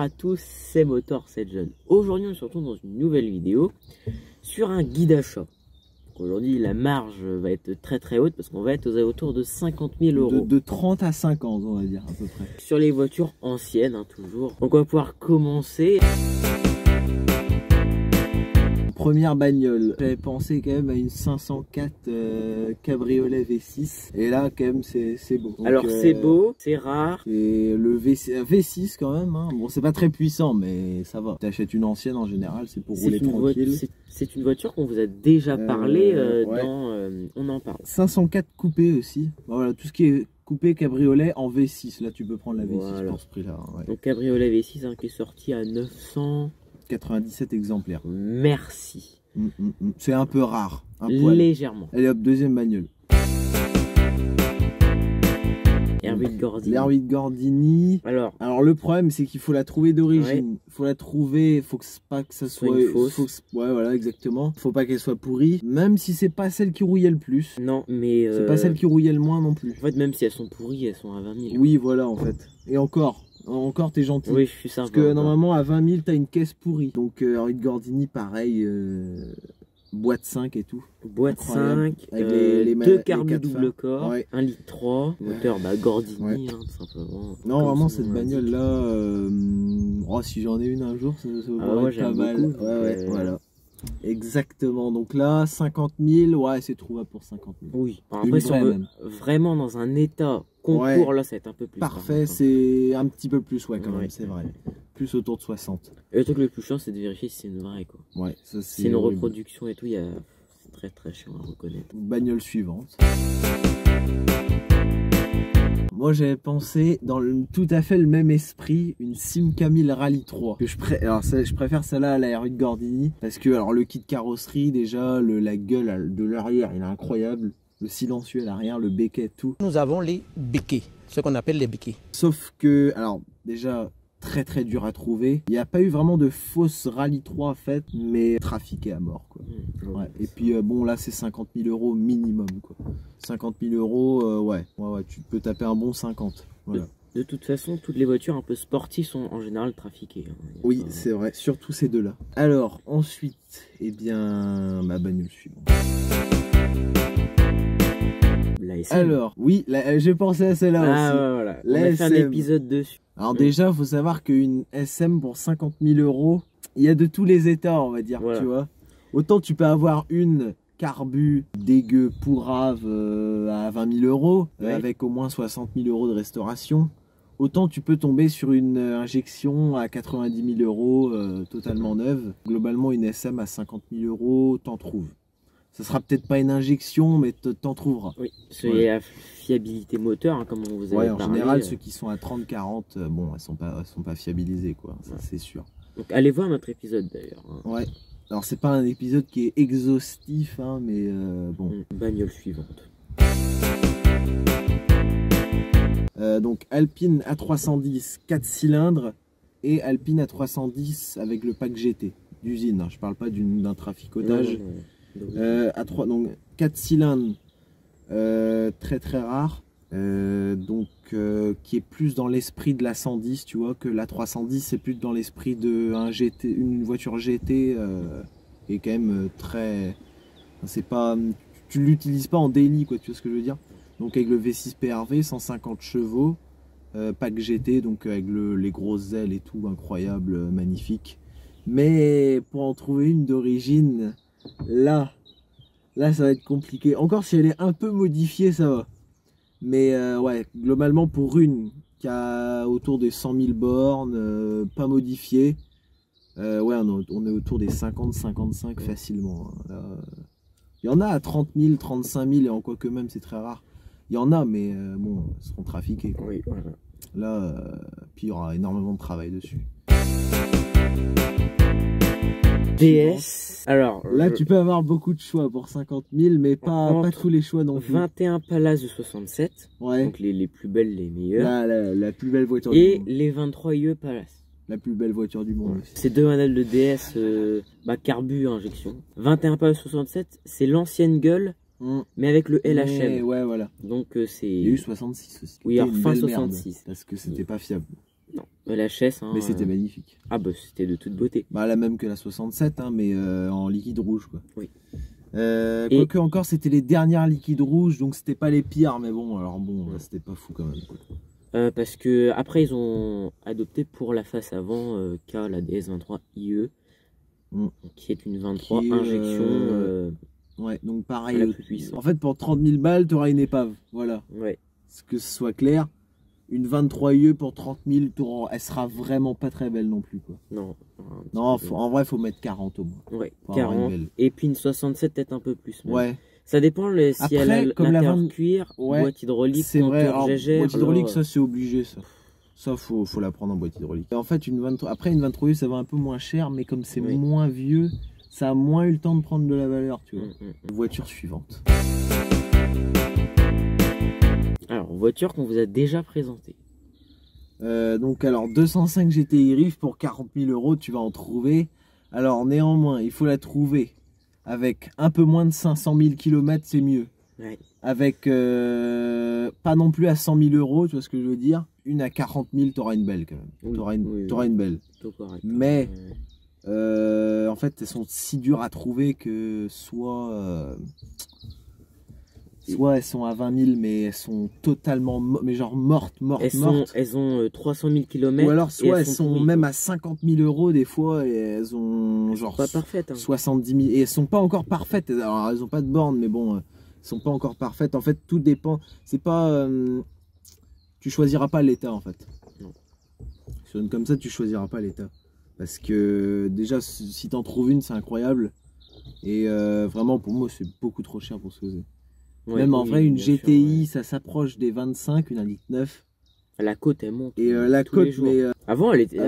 Bonjour à tous, c'est Motor 7 Jeunes. Aujourd'hui, on se retrouve dans une nouvelle vidéo sur un guide achat. Aujourd'hui, la marge va être très haute parce qu'on va être aux alentours de 50 000 euros. De 30 à 50, on va dire à peu près. Sur les voitures anciennes, hein, toujours. Donc on va pouvoir commencer. Première bagnole, j'avais pensé quand même à une 504 cabriolet V6 et là quand même c'est beau. Donc, alors c'est beau, c'est rare. Et le V6 quand même, hein. Bon c'est pas très puissant mais ça va. T'achètes une ancienne en général, c'est pour rouler tranquille. C'est une voiture qu'on vous a déjà parlé ouais. dans On en parle. 504 coupé aussi, voilà, tout ce qui est coupé cabriolet en V6, là tu peux prendre la V6 voilà. pour ce prix là. Ouais. Donc cabriolet V6 hein, qui est sorti à 997 exemplaires. Merci. C'est un peu rare. Légèrement. Allez hop, deuxième bagnole. R8 Gordini. R8 Gordini. Alors le problème c'est qu'il faut la trouver d'origine. Ouais. Faut la trouver, faut que pas que ça soit une fausse. Ouais voilà exactement. Faut pas qu'elle soit pourrie. Même si c'est pas celle qui rouillait le plus. Non mais c'est pas celle qui rouillait le moins non plus. En fait même si elles sont pourries, elles sont à 20 000. Oui voilà en fait. Et encore t'es gentil. Oui je suis sympa. Parce que normalement à 20 000 t'as une caisse pourrie. Donc R8 Gordini pareil. Boîte 5 et tout. Boîte incroyable. 5, avec deux carbus double corps, ouais. 1,3 litre, moteur Gordini, ouais. hein, tout simplement. Non, vraiment, cette bagnole là, oh, si j'en ai une un jour, ça va être pas mal. Beaucoup, ouais, voilà. Exactement. Donc là, 50 000, ouais, c'est trouvable pour 50 000. Oui. Après, si on veut vraiment dans un état concours, ouais. Là, ça va être un peu plus. Parfait, c'est un petit peu plus, ouais, quand même, c'est vrai. Plus autour de 60. Et le truc le plus chiant, c'est de vérifier si c'est une vraie, quoi. Ouais, ça c'est une reproduction et tout, c'est très chiant à reconnaître. Bagnole suivante. Moi j'avais pensé dans tout à fait le même esprit, une Simca 1000 Rally 3. Alors je préfère celle-là à la R8 Gordini parce que alors le kit carrosserie déjà, la gueule de l'arrière il est incroyable, le silencieux à l'arrière, le béquet, tout. Nous avons les béquets, ce qu'on appelle les béquets. Sauf que alors déjà très dur à trouver. Il n'y a pas eu vraiment de fausse Rally 3 faite, mais trafiqué à mort quoi. Ouais. Et puis bon là c'est 50 000 euros minimum quoi. 50 000 euros, ouais, tu peux taper un bon 50. Voilà. De toute façon, toutes les voitures un peu sportives sont en général trafiquées. Hein. Oui, c'est vrai, surtout ces deux-là. Alors, ensuite, eh bien, ma bagnole suivante. La SM. Alors, oui, j'ai pensé à celle-là aussi. Ah, voilà. On a fait un épisode dessus. Alors déjà, il faut savoir qu'une SM pour 50 000 euros, il y a de tous les états, on va dire, voilà. Tu vois. Autant tu peux avoir une carbu dégueu pourrave à 20 000 euros, ouais. Avec au moins 60 000 euros de restauration. Autant tu peux tomber sur une injection à 90 000 euros totalement neuve. Globalement, une SM à 50 000 euros, t'en trouves. Ça sera peut-être pas une injection, mais t'en trouveras. Oui, c'est la fiabilité moteur, hein, comme on vous avait parlé. En général, ceux qui sont à 30-40, bon, elles sont pas fiabilisées, quoi. Ça, c'est sûr. Donc, allez voir notre épisode, d'ailleurs. Hein. Ouais. Alors, c'est pas un épisode qui est exhaustif, hein, mais bon. Bagnole suivante. Donc, Alpine A310 4 cylindres et Alpine A310 avec le pack GT d'usine. Hein. Je parle pas d'un traficotage. Donc 4 cylindres, très rare, qui est plus dans l'esprit de la 110, tu vois, que la 310 c'est plus dans l'esprit de une voiture GT, et quand même très, c'est pas, tu l'utilises pas en daily quoi, tu vois ce que je veux dire. Donc avec le V6 PRV, 150 chevaux, pack GT, donc avec les grosses ailes et tout, incroyable, magnifique. Mais pour en trouver une d'origine, là ça va être compliqué. Encore si elle est un peu modifiée, ça va. Mais ouais, globalement pour une qui a autour des 100 000 bornes, pas modifiée, ouais, on est autour des 50-55 facilement. Il y en a à 30 000, 35 000 et en quoi que même c'est très rare. Il y en a, mais bon, elles seront trafiquées. Quoi. Oui, voilà. Là, puis il y aura énormément de travail dessus. DS. Alors là, tu peux avoir beaucoup de choix pour 50 000, mais pas tous les choix non plus. 21 Palace de 67. Ouais. Donc les plus belles, les meilleures. La plus belle voiture du monde. Et les 23 IE Palace. La plus belle voiture du monde. Ouais. Ces deux modèles de DS, carbu injection. 21 Palace 67, c'est l'ancienne gueule. Mais avec le LHM. Ouais, voilà. Donc c'est. Il y a eu 66 aussi. Oui, alors fin 66. Parce que c'était pas fiable. Non. La chaise, hein, Mais c'était magnifique. Ah bah c'était de toute beauté. Bah la même que la 67, hein, mais en liquide rouge, quoi. Oui. Quoique encore, c'était les dernières liquides rouges, donc c'était pas les pires, mais bon, alors bon, c'était pas fou quand même, quoi. Parce que après ils ont adopté pour la face avant la DS23 IE, qui est une 23 Qui est, injection. Ouais, donc pareil. La plus puissante. En fait, pour 30 000 balles, tu auras une épave. Voilà. Ouais. Que ce soit clair. Une 23 IE pour 30 000, elle sera vraiment pas très belle non plus, quoi. Non. Non, en vrai, faut mettre 40 au moins. Ouais, 40. Et puis une 67 peut-être un peu plus. Même. Ouais. Ça dépend si après, elle a comme cuir, boîte hydraulique, c'est vrai. compteur GG. Boîte hydraulique, ça c'est obligé, ça. Ça, faut la prendre en boîte hydraulique. Et en fait, après une 23 IE, ça va un peu moins cher, mais comme c'est moins vieux, ça a moins eu le temps de prendre de la valeur, tu vois. Voiture suivante. Alors, voiture qu'on vous a déjà présentée. Donc, alors, 205 GTI Riff pour 40 000 €, tu vas en trouver. Alors, néanmoins, il faut la trouver avec un peu moins de 500 000 km, c'est mieux. Ouais. Avec pas non plus à 100 000 €, tu vois ce que je veux dire. Une à 40 000, t'auras une belle quand même. Oui, t'auras une belle. Correct. Mais en fait, elles sont si dures à trouver que soit elles sont à 20 000, mais elles sont totalement mortes. Elles ont 300 000 km. Ou alors soit elles sont même à 50 000 € des fois et elles ont genre pas parfaites, hein. 70 000 et elles sont pas encore parfaites. Alors elles ont pas de borne, mais bon, elles sont pas encore parfaites. En fait, tout dépend. C'est pas tu choisiras pas l'état en fait. Non. Comme ça, tu choisiras pas l'état. Parce que déjà, si t'en trouves une, c'est incroyable. Et vraiment, pour moi, c'est beaucoup trop cher pour ce que c'est. Ouais, même en vrai, une GTI, ça s'approche des 25, une 1,9 litre. La côte, elle monte. Et la côte, mais... avant, elle était...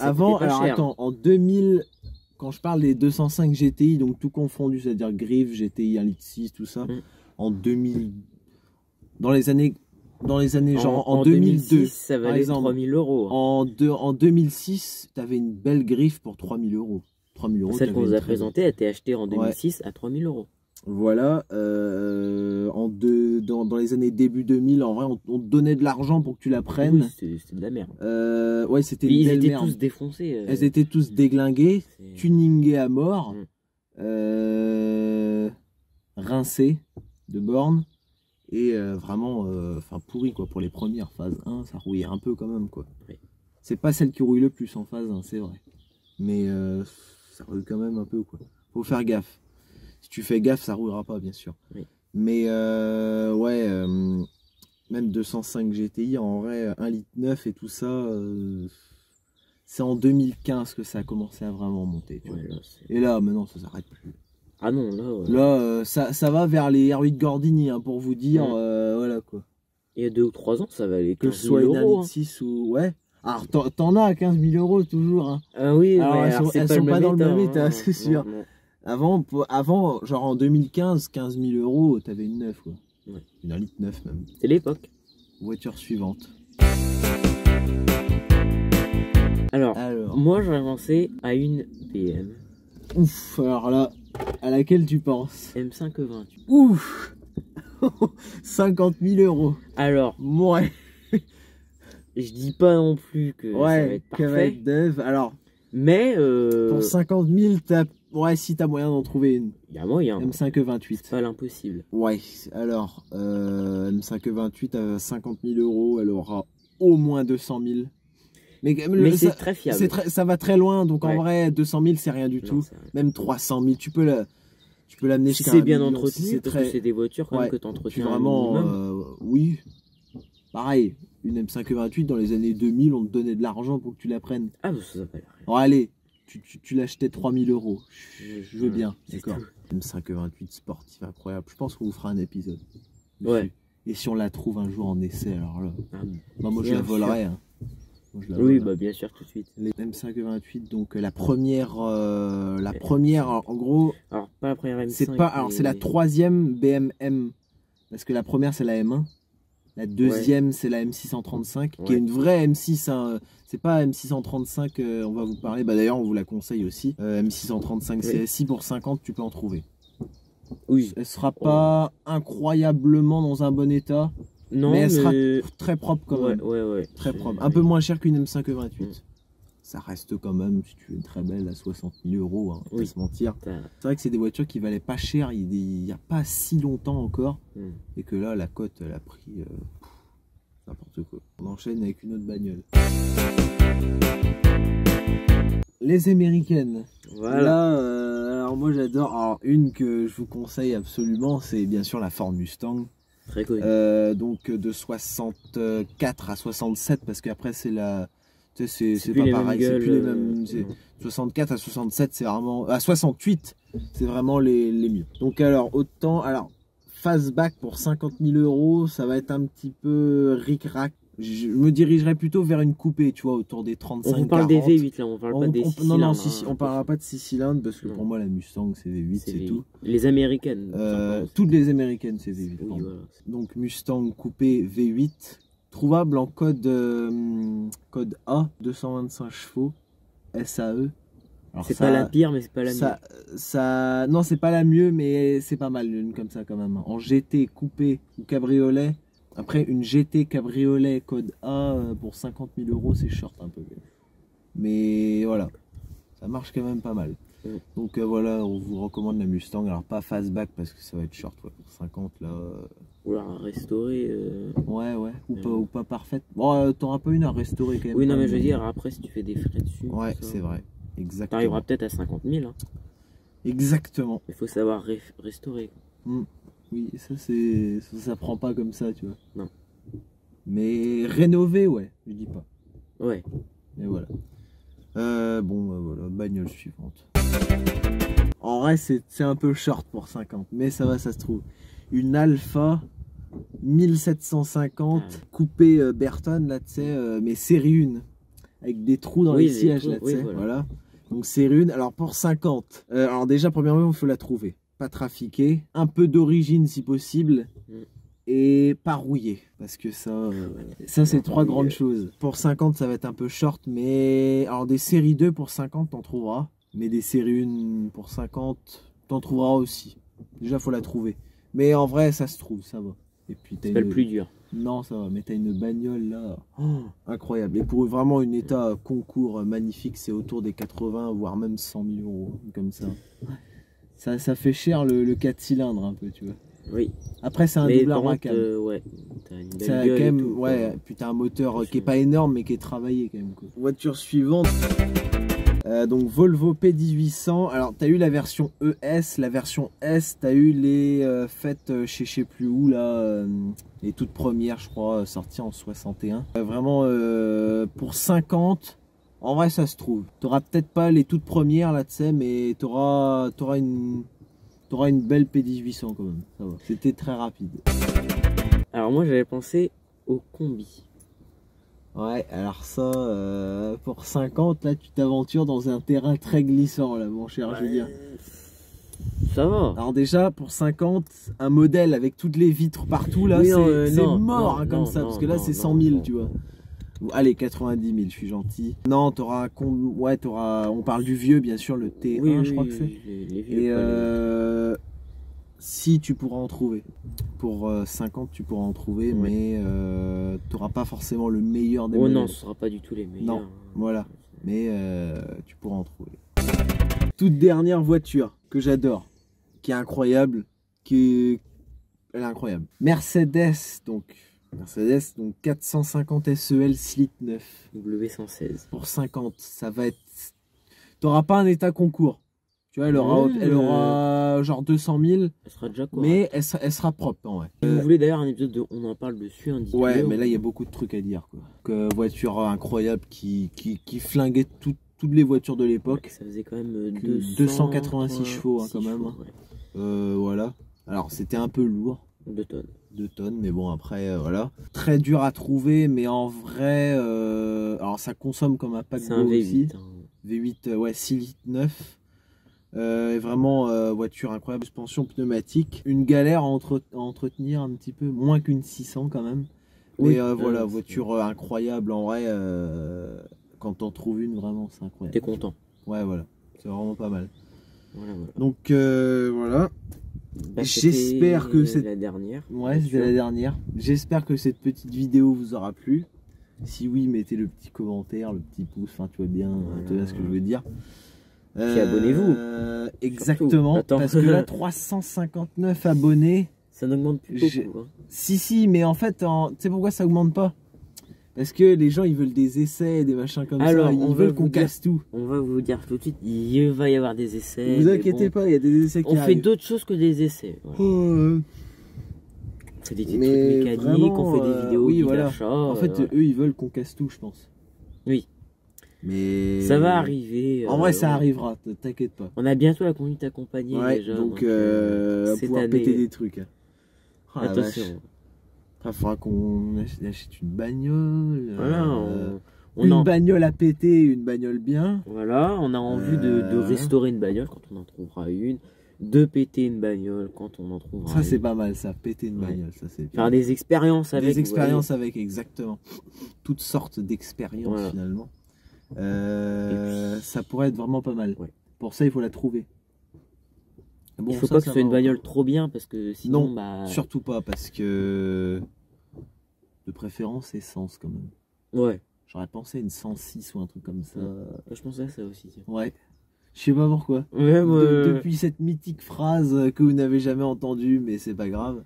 Avant, pas alors cher. attends, en 2000, quand je parle des 205 GTI, donc tout confondu, c'est-à-dire griffe, GTI 1,6 litre, tout ça, en 2000... Dans les années genre en 2002, 2006, ça valait 3 000 €. En 2006, tu avais une belle griffe pour 3 000 €. 3 000 €. Celle qu'on vous a présentée a été achetée en 2006 à 3 000 €. Voilà. Dans les années début 2000, en vrai, on te donnait de l'argent pour que tu la prennes. Oui, c'était de la merde. Ouais, c'était une belle merde. Ils étaient tous défoncés. Elles étaient tous déglinguées, tuningées à mort, rincées de bornes. Et vraiment, pourri quoi, pour les premières phase 1, ça rouillait un peu quand même quoi. Oui. C'est pas celle qui rouille le plus en phase 1, c'est vrai. Mais ça roule quand même un peu quoi. Faut faire gaffe. Si tu fais gaffe, ça roulera pas bien sûr. Oui. Mais même 205 GTI, en vrai, 1,9 litre et tout ça, c'est en 2015 que ça a commencé à vraiment monter. Tu vois. Et là, maintenant, ça s'arrête plus. Ah non, là... Là, ça va vers les R8 Gordini, hein, pour vous dire, voilà quoi. Il y a 2 ou 3 ans, ça valait 15 000 €. Que ce soit une 1,6 ou... Ouais. Alors, t'en as à 15 000 € toujours, hein. Ah oui, alors, elles sont pas dans le même état, c'est sûr. Non. Avant, genre en 2015, 15 000 €, t'avais une neuve, quoi. Ouais. Une 1,9 litre même. C'est l'époque. Voiture suivante. Alors, moi, je vais avancer à une BM. Ouf, alors là, à laquelle tu penses? M528. Ouf. 50 000 €. Alors, ouais. Je dis pas non plus que ça va être parfait. Va être neuve. Alors, mais pour 50 000, si t'as moyen d'en trouver une. Il y a moyen. M528. C'est pas l'impossible. Ouais. Alors, M528 à 50 000 €, elle aura au moins 200 000. Mais c'est très fiable. Ça va très loin, donc en vrai, 200 000, c'est rien du tout. Même 300 000, tu peux l'amener jusqu'à c'est bien entretenu, parce que c'est des voitures quand même que tu entretiens vraiment, oui. Pareil, une M528, dans les années 2000, on te donnait de l'argent pour que tu la prennes. Ah, ça va pas rien. Bon, allez, tu l'achetais 3 000 €. Je veux bien, d'accord. M528 sportif, incroyable. Je pense qu'on vous fera un épisode. Ouais. Et si on la trouve un jour en essai, alors là, moi je la volerai. Hein. Oui, bah bien sûr, tout de suite. Les M528, donc la première, en gros. Alors, pas la première M5. C'est la troisième BMM. Parce que la première, c'est la M1. La deuxième, c'est la M635, qui est une vraie M6. Hein. C'est pas M635, on va vous parler. Bah, d'ailleurs, on vous la conseille aussi. M635 CSI pour 50, tu peux en trouver. Oui. Elle sera pas incroyablement dans un bon état. Non, mais elle sera très propre quand même. Ouais. Très propre. Un peu moins cher qu'une M5 E28. Ça reste quand même, si tu veux, une très belle à 60 000 euros, hein, on va pas se mentir. C'est vrai que c'est des voitures qui valaient pas cher il n'y a pas si longtemps encore. Et que là, la cote, elle a pris n'importe quoi. On enchaîne avec une autre bagnole. Les américaines. Voilà. Là, alors moi j'adore. Alors une que je vous conseille absolument, c'est bien sûr la Ford Mustang. Très connu. Donc de 64 à 67, parce qu'après c'est la... Tu sais, c'est pas les pareil, c'est plus les mêmes. 64 à 67, c'est vraiment. À 68, c'est vraiment les mieux. Donc, alors, autant. Alors, fastback pour 50 000 euros, ça va être un petit peu ric-rac. Je me dirigerais plutôt vers une coupée, tu vois, autour des 35 On parle 40. Des V8 là, on parle pas des 6 cylindres. Non, on parlera pas de 6 cylindres parce que pour moi, la Mustang, c'est V8, c'est tout. Les américaines. Toutes les américaines, c'est V8. Oui, voilà. Donc, Mustang coupé V8. Trouvable en code A, 225 chevaux, SAE. C'est pas la pire, mais c'est pas la mieux. Non, c'est pas la mieux, mais c'est pas mal, une comme ça quand même. En GT, coupé ou cabriolet. Après, une GT cabriolet code A pour 50 000 euros, c'est short un peu. Mais voilà, ça marche quand même pas mal. Donc voilà, on vous recommande la Mustang. Alors pas fastback parce que ça va être short, pour 50 là. Ou la restaurer. Ouais, ou pas parfaite. Bon, t'auras pas une à restaurer quand même. Oui, non, mais je veux dire, après, si tu fais des frais dessus. Ouais, c'est vrai. Exactement. T'arriveras peut-être à 50 000. Hein. Exactement. Il faut savoir restaurer. Oui, ça prend pas comme ça, tu vois. Non. Mais rénover, ouais, je dis pas. Ouais. Et voilà. Voilà, bagnole suivante. En vrai, c'est un peu short pour 50, mais ça va, ça se trouve. Une Alpha 1750 coupée Burton, là, tu sais, mais série 1, avec des trous dans les sièges, là, tu sais, voilà. Donc série 1, alors pour 50, alors déjà, premièrement, il faut la trouver. Pas trafiquée, un peu d'origine si possible, et pas rouillée, parce que ça c'est trois grandes choses. Pour 50, ça va être un peu short, mais alors des séries 2 pour 50, t'en trouveras, mais des séries 1 pour 50, t'en trouveras aussi. Déjà, faut la trouver. Mais en vrai, ça se trouve, ça va. Et puis c'est pas le plus dur. Non, ça va, mais t'as une bagnole là, incroyable. Et pour vraiment une état concours magnifique, c'est autour des 80, voire même 100 000 euros, comme ça. Ça fait cher le 4 cylindres un peu, tu vois. Oui. Après, c'est un double armacan. Ouais, t'as une belle gueule quand même, tout, ouais, puis t'as un moteur qui est pas énorme, mais qui est travaillé quand même, quoi. Voiture suivante. Donc Volvo P1800, alors tu as eu la version ES, la version S, tu as eu les faites chez je sais plus où là, les toutes premières je crois, sorties en 61. Vraiment pour 50, en vrai ça se trouve. Tu n'auras peut-être pas les toutes premières là tu sais, mais tu auras une belle P1800 quand même, ça va. C'était très rapide. Alors moi j'avais pensé au combi. Ouais, alors ça, pour 50, là, tu t'aventures dans un terrain très glissant, là, mon cher Julien. Ça va. Alors déjà, pour 50, un modèle avec toutes les vitres partout, là, c'est mort, hein, comme ça, parce que là, c'est 100 000, tu vois. Allez, 90 000, je suis gentil. Non, t'auras un ouais, on parle du vieux, bien sûr, le T1, je crois que c'est. Et si tu pourras en trouver. Pour 50, tu pourras en trouver, mais tu n'auras pas forcément le meilleur des modèles. Non, ce ne sera pas du tout les meilleurs. Non, voilà. Mais tu pourras en trouver. Toute dernière voiture que j'adore, qui est incroyable, elle est incroyable. Mercedes, donc 450 SEL Slit 9. W116. Pour 50, ça va être... Tu n'auras pas un état concours. Tu vois, elle aura genre 200 000. Elle sera déjà quoi. Mais elle sera propre, en vrai. Si vous voulez d'ailleurs un épisode de On en parle dessus, un vidéo. Ouais, mais là, il y a beaucoup de trucs à dire, quoi. Voiture incroyable qui flinguait toutes les voitures de l'époque. Ça faisait quand même 286 chevaux, hein, quand même. Ouais. Voilà. Alors, c'était un peu lourd. 2 tonnes. 2 tonnes, mais bon, après, voilà. Très dur à trouver, mais en vrai... alors, ça consomme comme un paquebot aussi. Hein. V8, ouais, 6 litres 9. Vraiment voiture incroyable, suspension pneumatique, une galère à entretenir un petit peu, moins qu'une 600 quand même, mais voilà, voiture incroyable en vrai, quand t'en trouves une vraiment c'est incroyable. T'es content. Ouais voilà, c'est vraiment pas mal. Voilà. Donc voilà, Bah, J'espère que c'était cette... la dernière. Ouais, bien c'était sûr. la dernière. J'espère que cette petite vidéo vous aura plu. Si oui, mettez le petit commentaire, le petit pouce, enfin tu vois bien, tu vois ce que je veux dire. Puis abonnez-vous. Exactement, Attends. parce que là 359 abonnés. Ça n'augmente plus beaucoup. Hein. Si, mais en fait, tu sais pourquoi ça augmente pas? Parce que les gens ils veulent des essais, des machins comme Alors, ça, on ils va veulent qu'on vous dire- casse tout. On va vous dire tout de suite, il va y avoir des essais. Ne vous mais inquiétez bon, pas, il y a des essais qui on fait arrivent. d'autres choses que des essais. Voilà. Oh, On fait des petits mais trucs mécaniques, vraiment, on fait des vidéos oui, guide voilà. d'achat, En fait, voilà. eux ils veulent qu'on casse tout, je pense. Oui. Mais Ça va arriver. En vrai, ça on- arrivera, t'inquiète pas. On a bientôt la conduite accompagnée Ouais, déjà. donc cette pouvoir année, péter des trucs. Hein. Oh, la vache. attention. Il faudra qu'on achète une bagnole. Voilà, on une en- bagnole à péter, une bagnole bien. voilà, on a envie de restaurer une bagnole quand on en trouvera une, de péter une bagnole quand on en trouvera Ça, une. c'est pas mal, ça. Péter une Ouais. bagnole, ça, c'est bien. Faire des expériences avec. Des vous expériences avec, exactement. Toutes sortes d'expériences, Voilà. finalement. Et puis- Ça pourrait être vraiment pas mal. Ouais. Pour ça, il faut la trouver. Bon, Il faut ça, pas que ça ce soit une va. bagnole trop bien parce que sinon, Non, bah. Surtout pas, parce que de préférence essence quand même. Ouais, J'aurais pensé à une 106 ou un truc comme ça. je pensais à ça aussi. Tiens. Ouais. Je sais pas pourquoi. Ouais, moi. Depuis cette mythique phrase que vous n'avez jamais entendue, mais c'est pas grave.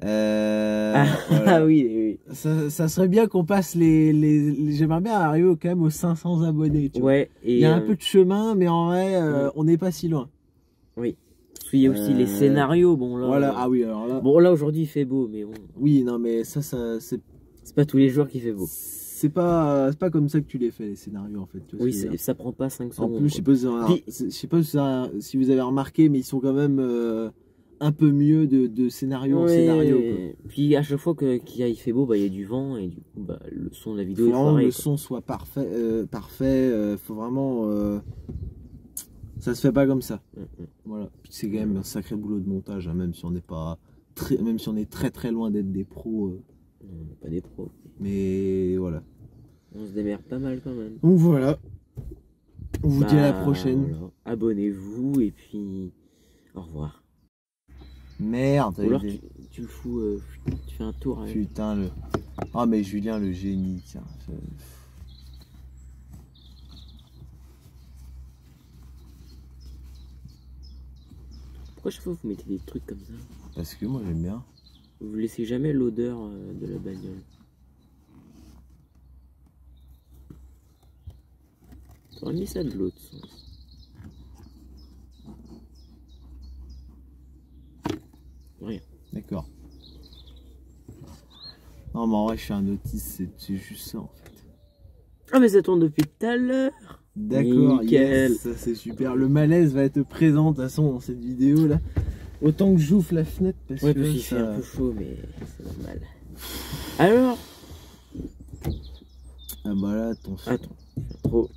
Ah, Voilà. ah oui, oui. Ça serait bien qu'on passe J'aimerais bien arriver quand même aux 500 abonnés. Tu vois. Ouais, et. Il y a un peu de chemin, mais en vrai, on n'est pas si loin. Oui. Parce qu'il y a aussi les scénarios. Bon, là. Voilà, ah oui, alors là. Bon, là aujourd'hui il fait beau, mais bon. Oui, non, mais ça C'est pas tous les jours qu'il fait beau. c'est pas comme ça que tu les fais, les scénarios, en fait. Tu vois Oui, ce que je veux dire. ça prend pas 5 En secondes. plus, je sais pas, si vous avez remarqué, mais ils sont quand même un peu mieux de scénario en Ouais, scénario. Quoi. puis à chaque fois qu'il fait beau, bah, il y a du vent et du coup bah, le son de la vidéo Faut est vraiment que foiré, le quoi. son soit parfait. Faut vraiment. Ça se fait pas comme ça. Voilà. Puis c'est quand même un sacré boulot de montage, hein, même si on n'est pas même si on est très très loin d'être des pros. On n'est pas des pros. Mais voilà. On se démerde pas mal quand même. Donc voilà. On vous dit à la Bah, prochaine. voilà. Abonnez-vous et puis au revoir. Merde. Ou alors tu le fous, tu fais un tour avec. Putain le. Ah mais Julien le génie, tiens. Pourquoi chaque fois vous mettez des trucs comme ça? Parce que moi j'aime bien. Vous laissez jamais l'odeur de la bagnole. T'aurais mis ça de l'autre sens. Rien. D'accord. Non mais en vrai je suis un autiste, c'est juste ça en fait. Ah mais ça tourne depuis tout à l'heure. D'accord, Nickel. yes, ça c'est super. Le malaise va être présent de toute façon dans cette vidéo là. Autant que j'ouvre la fenêtre parce Ouais, que parce qu'il fait un peu chaud, mais c'est normal. Alors, Ah bah là attention. attends, trop.